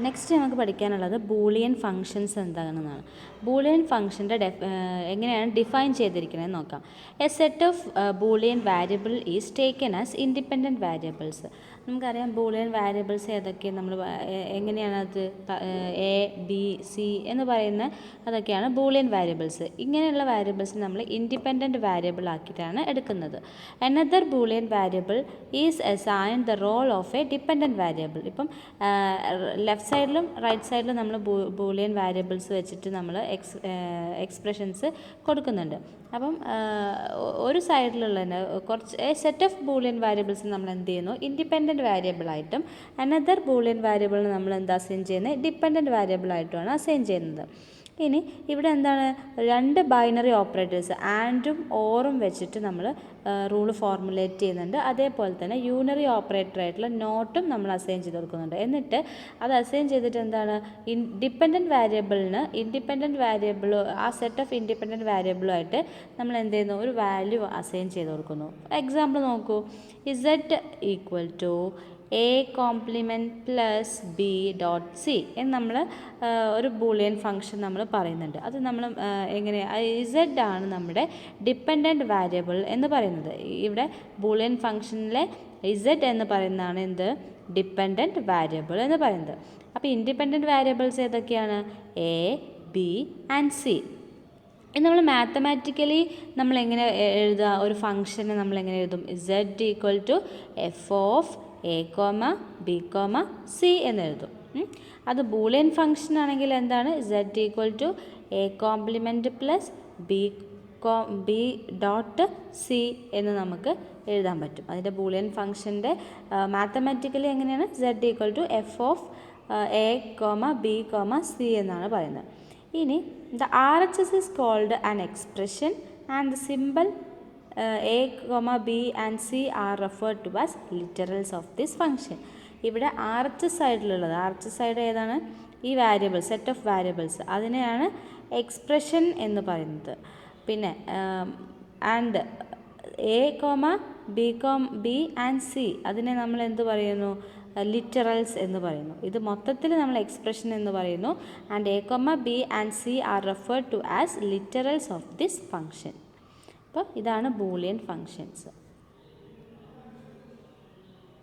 Next നമുക്ക് പഠിക്കാനുള്ളത് Boolean functions എന്താണെന്നാണ്. ബൂളിയൻ ഫങ്ഷൻ്റെ എങ്ങനെയാണ് ഡിഫൈൻ ചെയ്തിരിക്കുന്നത് നോക്കാം. A set of Boolean variable is taken as independent variables. നമുക്കറിയാം ബൂളിയൻ വാരിയബിൾസ് ഏതൊക്കെ നമ്മൾ എങ്ങനെയാണ് അത് എ ബി സി എന്ന് പറയുന്ന അതൊക്കെയാണ് ബൂളിയൻ വാരിയബിൾസ്. ഇങ്ങനെയുള്ള വാരിയബിൾസ് നമ്മൾ ഇൻഡിപെൻഡൻറ്റ് വാരിയബിൾ ആക്കിയിട്ടാണ് എടുക്കുന്നത്. Another Boolean variable is assign the role of a dependent variable. ഇപ്പം ലെഫ്റ്റ് സൈഡിലും റൈറ്റ് സൈഡിലും നമ്മൾ ബൂളിയൻ വാരിയബിൾസ് വെച്ചിട്ട് നമ്മൾ എക്സ്പ്രഷൻസ് കൊടുക്കുന്നുണ്ട്. അപ്പം ഒരു സൈഡിലുള്ള കുറച്ച് സെറ്റ് ഓഫ് ബൂളിയൻ വാരിയബിൾസ് നമ്മൾ എന്ത് ചെയ്യുന്നു, ഇൻഡിപെൻഡൻറ്റ് വാരിയബിളായിട്ടും അനദർ ബൂളിയൻ വാരിയബിളിന് നമ്മൾ എന്താ അസൈൻ ചെയ്യുന്നത്, ഡിപെൻഡൻറ്റ് വാരിയബിളായിട്ടുമാണ് അസൈൻ ചെയ്യുന്നത്. ഇനി ഇവിടെ എന്താണ്, രണ്ട് ബൈനറി ഓപ്പറേറ്റേഴ്സ് ആൻഡും ഓറും വെച്ചിട്ട് നമ്മൾ റൂൾ ഫോർമുലേറ്റ് ചെയ്യുന്നുണ്ട്. അതേപോലെ തന്നെ യൂണറി ഓപ്പറേറ്റർ ആയിട്ടുള്ള നോട്ടും നമ്മൾ അസൈൻ ചെയ്ത് കൊടുക്കുന്നുണ്ട്. എന്നിട്ട് അത് അസൈൻ ചെയ്തിട്ട് എന്താണ്, ഡിപ്പെൻഡൻറ്റ് വാരിയബിളിന് ഇൻഡിപെൻഡൻറ്റ് വാരിയബിൾ, ആ സെറ്റ് ഓഫ് ഇൻഡിപെൻഡൻറ്റ് വാരിയബിളുമായിട്ട് നമ്മൾ എന്ത് ചെയ്യുന്നു, ഒരു വാല്യൂ അസൈൻ ചെയ്ത് കൊടുക്കുന്നു. എക്സാമ്പിൾ നോക്കൂ, Z equal to A complement plus B dot C എന്ന് നമ്മൾ ഒരു ബൂളിയൻ ഫംഗ്ഷൻ നമ്മൾ പറയുന്നുണ്ട്. അത് നമ്മൾ എങ്ങനെ, ഇസഡ് ആണ് നമ്മുടെ ഡിപ്പെൻഡൻറ്റ് വാരിയബിൾ എന്ന് പറയുന്നത്. ഇവിടെ ബൂളിയൻ ഫംഗ്ഷനിലെ ഇസഡ് എന്ന് പറയുന്നതാണ് എന്ത്, ഡിപ്പെൻഡൻറ്റ് വാരിയബിൾ എന്ന് പറയുന്നത്. അപ്പോൾ ഇൻഡിപെൻഡൻറ്റ് വാരിയബിൾസ് ഏതൊക്കെയാണ്, എ ബി ആൻഡ് സി. ഇത് നമ്മൾ മാത്തമാറ്റിക്കലി നമ്മളെങ്ങനെ എഴുതുക, ഒരു ഫംഗ്ഷനെ നമ്മളെങ്ങനെ എഴുതും, Z equal to F of A comma B comma C എന്നെഴുതും. അത് ബൂളിയൻ ഫംഗ്ഷൻ ആണെങ്കിൽ എന്താണ്, Z equal to A complement plus B dot C എന്ന് നമുക്ക് എഴുതാൻ പറ്റും. അതിൻ്റെ ബൂളിയൻ ഫംഗ്ഷൻ്റെ മാത്തമാറ്റിക്കലി എങ്ങനെയാണ്, Z equal to F of A comma B comma C എന്നാണ് പറയുന്നത്. ഇനി the R H S is called an expression and the simple A comma B and C are referred to as literals of this function. ഇവിടെ R H S സൈഡിലുള്ളത്, R H S side ഏതാണ്, ഈ variable set of variables, അതിനെയാണ് expression എന്ന് പറയുന്നത്. പിന്നെ and A comma B and C അതിനെ നമ്മൾ എന്ത് പറയുന്നു, ലിറ്ററൽസ് എന്ന് പറയുന്നു. ഇത് മൊത്തത്തിൽ നമ്മൾ എക്സ്പ്രഷൻ എന്ന് പറയുന്നു. And A comma B and C are referred to as literals of this function. അപ്പോൾ ഇതാണ് ബൂളിയൻ ഫങ്ഷൻസ്.